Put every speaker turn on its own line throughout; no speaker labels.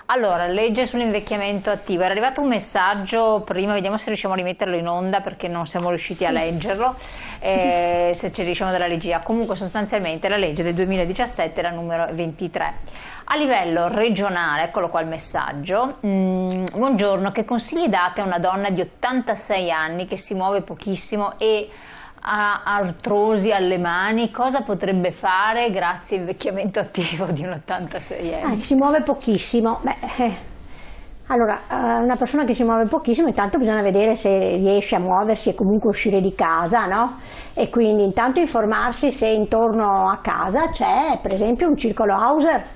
Allora, legge sull'invecchiamento attivo. Era arrivato un messaggio prima, vediamo se riusciamo a rimetterlo in onda perché non siamo riusciti a leggerlo, se ci riusciamo dalla regia. Comunque sostanzialmente la legge del 2017 era numero 23. A livello regionale, eccolo qua il messaggio, buongiorno, che consigli date a una donna di 86 anni che si muove pochissimo e ha artrosi alle mani, cosa potrebbe fare grazie all'invecchiamento attivo di un 86enne?
Si muove pochissimo. Allora, una persona che si muove pochissimo, intanto bisogna vedere se riesce a muoversi e comunque uscire di casa, no? E quindi intanto informarsi se intorno a casa c'è per esempio un circolo Hauser.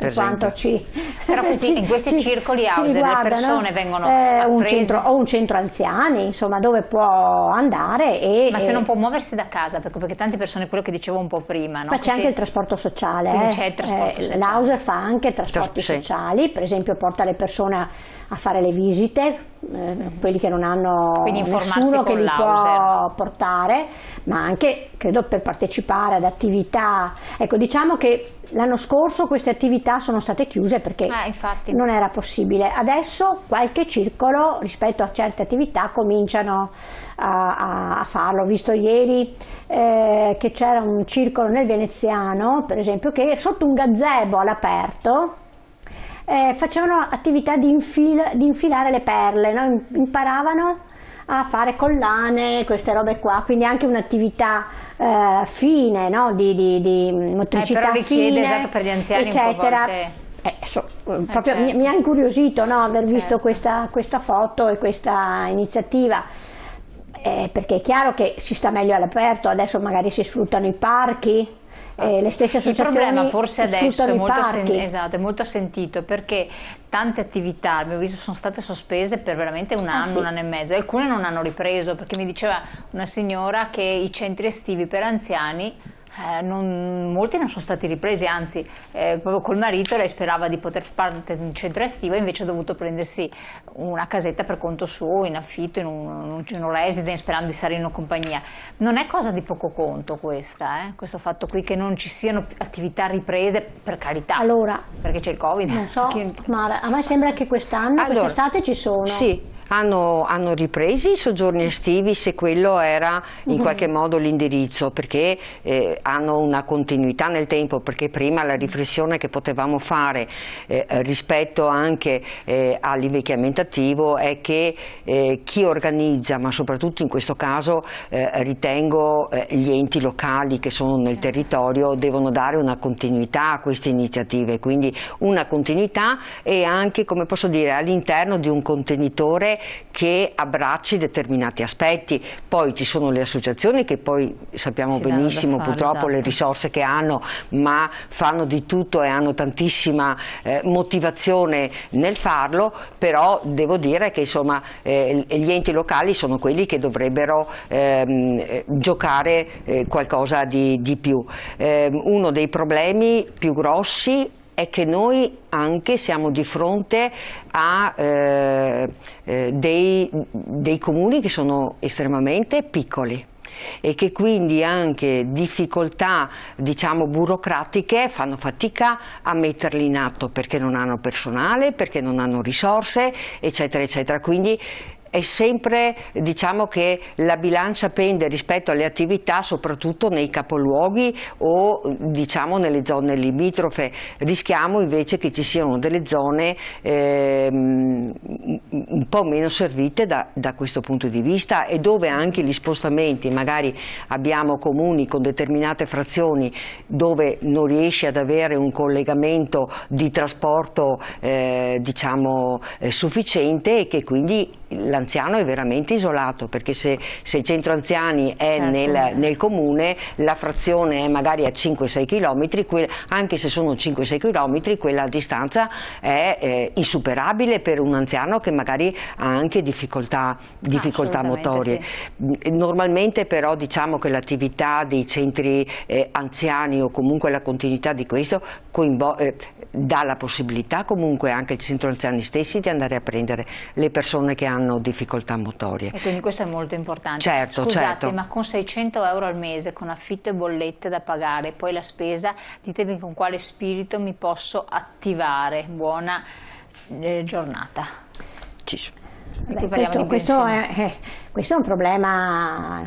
Però così, in questi circoli Hauser le persone vengono
o un centro anziani, insomma, dove può andare
ma se non può muoversi da casa, perché tante persone, quello che dicevo un po' prima, no?
Ma c'è anche il trasporto sociale,
c'è il trasporto sociale.
L'Hauser fa anche trasporti sociali, per esempio porta le persone a fare le visite, quelli che non hanno nessuno che li può portare, ma anche, credo, per partecipare ad attività. Ecco, diciamo che l'anno scorso queste attività sono state chiuse perché non era possibile. Adesso qualche circolo rispetto a certe attività cominciano a farlo. Ho visto ieri che c'era un circolo nel Veneziano, per esempio, che sotto un gazebo all'aperto facevano attività di infilare le perle, no? Imparavano a fare collane, queste robe qua, quindi anche un'attività fine, no? di motricità
però richiede,
fine,
esatto, per gli anziani
eccetera. Proprio
certo.
mi ha incuriosito, no? Aver visto questa foto e questa iniziativa, perché è chiaro che si sta meglio all'aperto, adesso magari si sfruttano i parchi. Le stesse associazioni.
Il problema forse adesso è
è
molto sentito perché tante attività, abbiamo visto, sono state sospese per veramente un anno, un anno e mezzo, alcune non hanno ripreso, perché mi diceva una signora che i centri estivi per anziani molti non sono stati ripresi, anzi proprio col marito lei sperava di poter fare un centro estivo e invece ha dovuto prendersi una casetta per conto suo in affitto in un residence sperando di stare in una compagnia. Non è cosa di poco conto questa, questo fatto qui che non ci siano attività riprese, per carità,
allora,
perché c'è il Covid.
Non so, Mara, a me sembra che quest'anno, quest'estate ci sono.
Sì. Hanno ripreso i soggiorni estivi se quello era in qualche modo l'indirizzo, perché hanno una continuità nel tempo, perché prima la riflessione che potevamo fare rispetto anche all'invecchiamento attivo è che chi organizza, ma soprattutto in questo caso ritengo gli enti locali che sono nel territorio, devono dare una continuità a queste iniziative, quindi una continuità e anche, come posso dire, all'interno di un contenitore che abbracci determinati aspetti. Poi ci sono le associazioni che poi sappiamo benissimo purtroppo le risorse che hanno, ma fanno di tutto e hanno tantissima motivazione nel farlo, però devo dire che insomma gli enti locali sono quelli che dovrebbero giocare qualcosa di più. Uno dei problemi più grossi è che noi anche siamo di fronte a dei comuni che sono estremamente piccoli e che quindi anche difficoltà, diciamo, burocratiche fanno fatica a metterli in atto perché non hanno personale, perché non hanno risorse, eccetera, eccetera. Quindi è sempre, diciamo, che la bilancia pende rispetto alle attività soprattutto nei capoluoghi o diciamo nelle zone limitrofe. Rischiamo invece che ci siano delle zone un po' meno servite da questo punto di vista e dove anche gli spostamenti, magari abbiamo comuni con determinate frazioni dove non riesce ad avere un collegamento di trasporto diciamo sufficiente e che quindi l'anziano è veramente isolato, perché se il centro anziani è nel comune, la frazione è magari a 5-6 km, anche se sono 5-6 km, quella distanza è insuperabile per un anziano che magari ha anche difficoltà motorie. Sì. Normalmente però diciamo che l'attività dei centri anziani o comunque la continuità di questo dà la possibilità comunque anche ai centri anziani stessi di andare a prendere le persone che hanno difficoltà motorie.
E quindi questo è molto importante.
Certo,
Scusate,
certo.
ma con 600 euro al mese, con affitto e bollette da pagare, e poi la spesa, ditemi con quale spirito mi posso attivare? Buona giornata.
Questo è un problema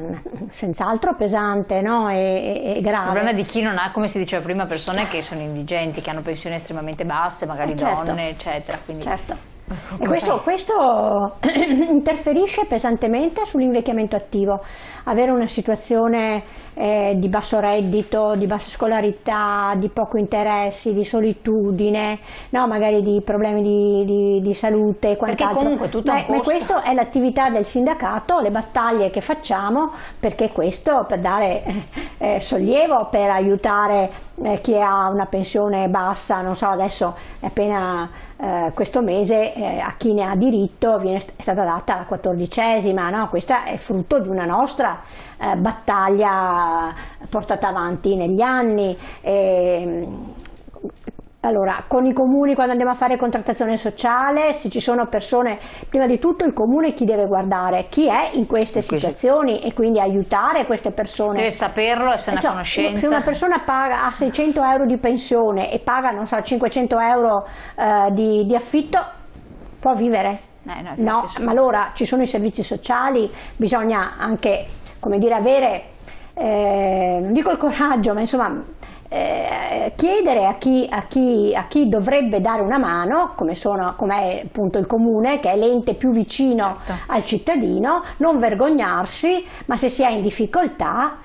senz'altro pesante, no? E grave.
Il problema di chi non ha, come si diceva prima, persone che sono indigenti, che hanno pensioni estremamente basse, magari donne, eccetera. Quindi...
Certo. E questo interferisce pesantemente sull'invecchiamento attivo. Avere una situazione di basso reddito, di bassa scolarità, di poco interessi, di solitudine, no? Magari di problemi di salute e quant'altro.
Perché comunque tutto ha un costo.
Ma questo è l'attività del sindacato, le battaglie che facciamo, perché questo per dare sollievo, per aiutare chi ha una pensione bassa, non so, adesso è appena questo mese a chi ne ha diritto è stata data la 14ª, no? Questa è frutto di una nostra battaglia portata avanti negli anni. Allora, con i comuni, quando andiamo a fare contrattazione sociale, se ci sono persone, prima di tutto il comune chi deve guardare? Chi è in queste situazioni e quindi aiutare queste persone.
Deve saperlo, essere a conoscenza.
Se una persona ha 600 euro di pensione e paga, non so, 500 euro di affitto, può vivere? No, ma allora ci sono i servizi sociali, bisogna anche, come dire, avere, non dico il coraggio, ma insomma... chiedere a chi dovrebbe dare una mano, come è appunto il comune, che è l'ente più vicino al cittadino, non vergognarsi, ma se si è in difficoltà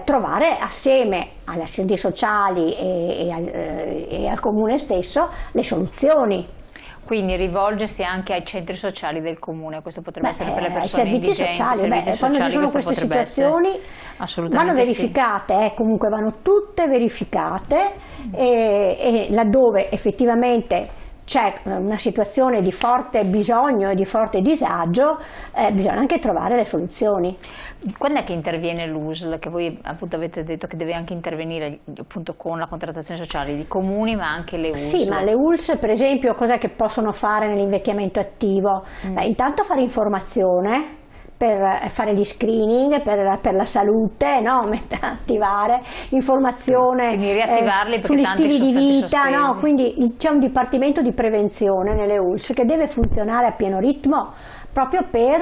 trovare assieme agli assistenti sociali e al comune stesso le soluzioni.
Quindi rivolgersi anche ai centri sociali del comune, questo potrebbe essere per le persone indigenti,
servizi sociali, quando ci sono queste situazioni vanno verificate, comunque vanno tutte verificate e laddove effettivamente c'è una situazione di forte bisogno e di forte disagio, bisogna anche trovare le soluzioni.
Quando è che interviene l'USL, che voi appunto avete detto che deve anche intervenire appunto con la contrattazione sociale di comuni, ma anche le USL?
Sì, ma le USL per esempio cos'è che possono fare nell'invecchiamento attivo? Intanto fare informazione, per fare gli screening per la salute, no? Attivare informazione sugli stili di vita, no? Quindi c'è un dipartimento di prevenzione nelle ULS che deve funzionare a pieno ritmo proprio per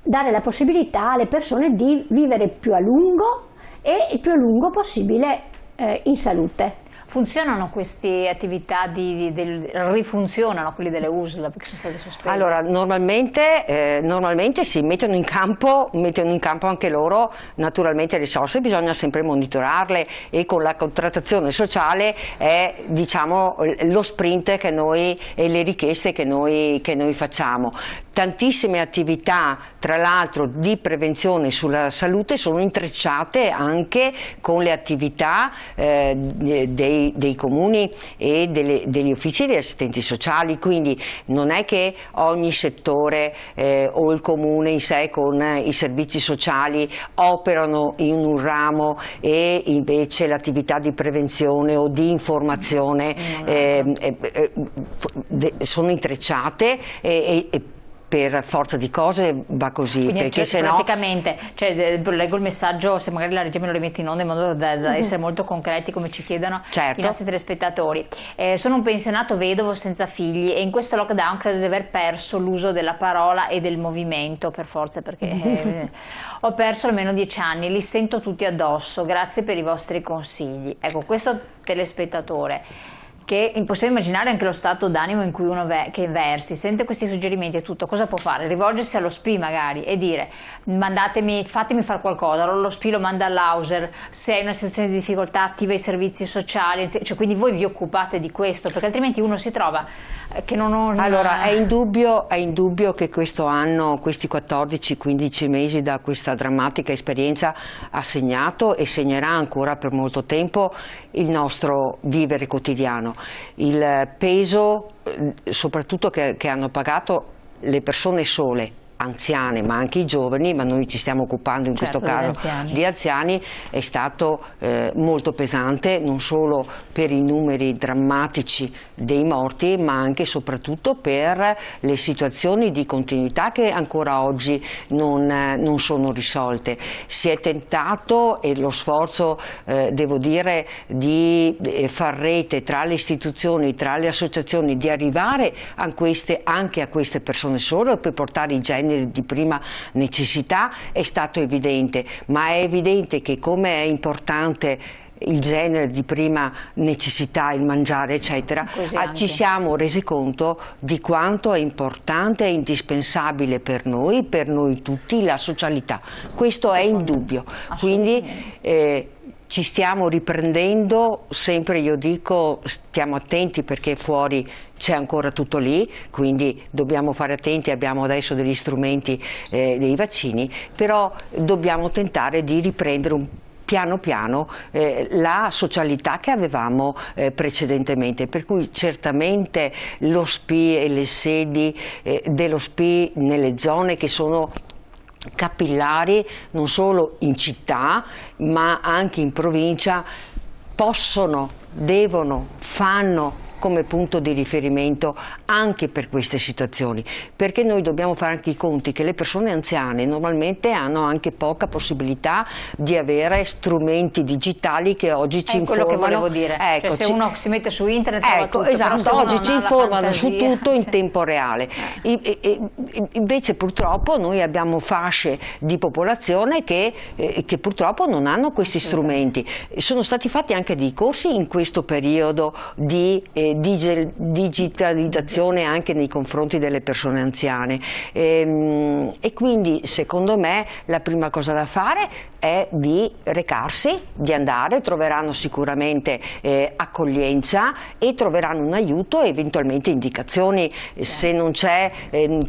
dare la possibilità alle persone di vivere più a lungo e il più a lungo possibile in salute.
Funzionano queste attività, rifunzionano quelli delle USL perché sono state sospese?
Allora, normalmente si mettono in campo anche loro naturalmente risorse, bisogna sempre monitorarle e con la contrattazione sociale è diciamo lo sprint che noi e le richieste che noi facciamo. Tantissime attività tra l'altro di prevenzione sulla salute sono intrecciate anche con le attività dei comuni e degli uffici di assistenti sociali, quindi non è che ogni settore o il comune in sé con i servizi sociali operano in un ramo e invece l'attività di prevenzione o di informazione sono intrecciate e per forza di cose va così.
Quindi,
perché
se praticamente, leggo il messaggio, se magari la regia me lo rimette in onda in modo da essere molto concreti come ci chiedono i nostri telespettatori. Sono un pensionato vedovo senza figli e in questo lockdown credo di aver perso l'uso della parola e del movimento per forza, perché ho perso almeno 10 anni, li sento tutti addosso, grazie per i vostri consigli. Ecco, questo telespettatore, che è impossibile immaginare anche lo stato d'animo in cui uno che versi, sente questi suggerimenti e tutto, cosa può fare? Rivolgersi allo SPI magari e dire fatemi fare qualcosa, allora lo SPI lo manda all'Auser, se è in una situazione di difficoltà attiva i servizi sociali, cioè, quindi voi vi occupate di questo, perché altrimenti uno si trova che non ho...
Allora è indubbio che questo anno, questi 14-15 mesi da questa drammatica esperienza ha segnato e segnerà ancora per molto tempo il nostro vivere quotidiano. Il peso soprattutto che hanno pagato le persone sole anziane ma anche i giovani, ma noi ci stiamo occupando in questo caso di anziani, è stato molto pesante, non solo per i numeri drammatici dei morti, ma anche e soprattutto per le situazioni di continuità che ancora oggi non sono risolte. Si è tentato, e lo sforzo devo dire di far rete tra le istituzioni, tra le associazioni, di arrivare anche a queste persone sole e per portare i generi di prima necessità è stato evidente, ma è evidente che come è importante il genere di prima necessità, il mangiare eccetera, ci siamo resi conto di quanto è importante e indispensabile per noi tutti, la socialità. Questo è indubbio, quindi ci stiamo riprendendo, sempre io dico stiamo attenti perché fuori c'è ancora tutto lì, quindi dobbiamo fare attenti, abbiamo adesso degli strumenti dei vaccini, però dobbiamo tentare di riprendere piano piano la socialità che avevamo precedentemente, per cui certamente lo SPI e le sedi dello SPI nelle zone che sono capillari non solo in città ma anche in provincia possono, devono, fanno come punto di riferimento anche per queste situazioni, perché noi dobbiamo fare anche i conti che le persone anziane normalmente hanno anche poca possibilità di avere strumenti digitali che oggi ci informano.
Quello che volevo dire, cioè, se uno si mette su internet trova tutto,
esatto, oggi ci informano su tutto in tempo reale. Invece purtroppo noi abbiamo fasce di popolazione che purtroppo non hanno questi strumenti. Sono stati fatti anche dei corsi in questo periodo di digitalizzazione anche nei confronti delle persone anziane e quindi secondo me la prima cosa da fare è di recarsi, di andare, troveranno sicuramente accoglienza e troveranno un aiuto e eventualmente indicazioni. Se non c'è,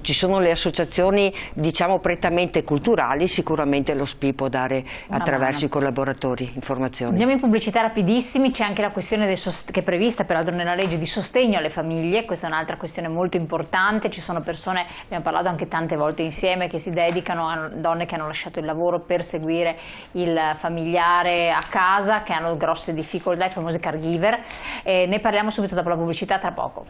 ci sono le associazioni diciamo prettamente culturali, sicuramente lo SPI può dare attraverso i collaboratori informazioni.
Andiamo in pubblicità rapidissimi, c'è anche la questione che è prevista peraltro nella legge di sostegno alle famiglie, questa è un'altra questione molto importante, ci sono persone, abbiamo parlato anche tante volte insieme, che si dedicano a donne che hanno lasciato il lavoro per seguire il familiare a casa, che hanno grosse difficoltà, i famosi caregiver, ne parliamo subito dopo la pubblicità, tra poco.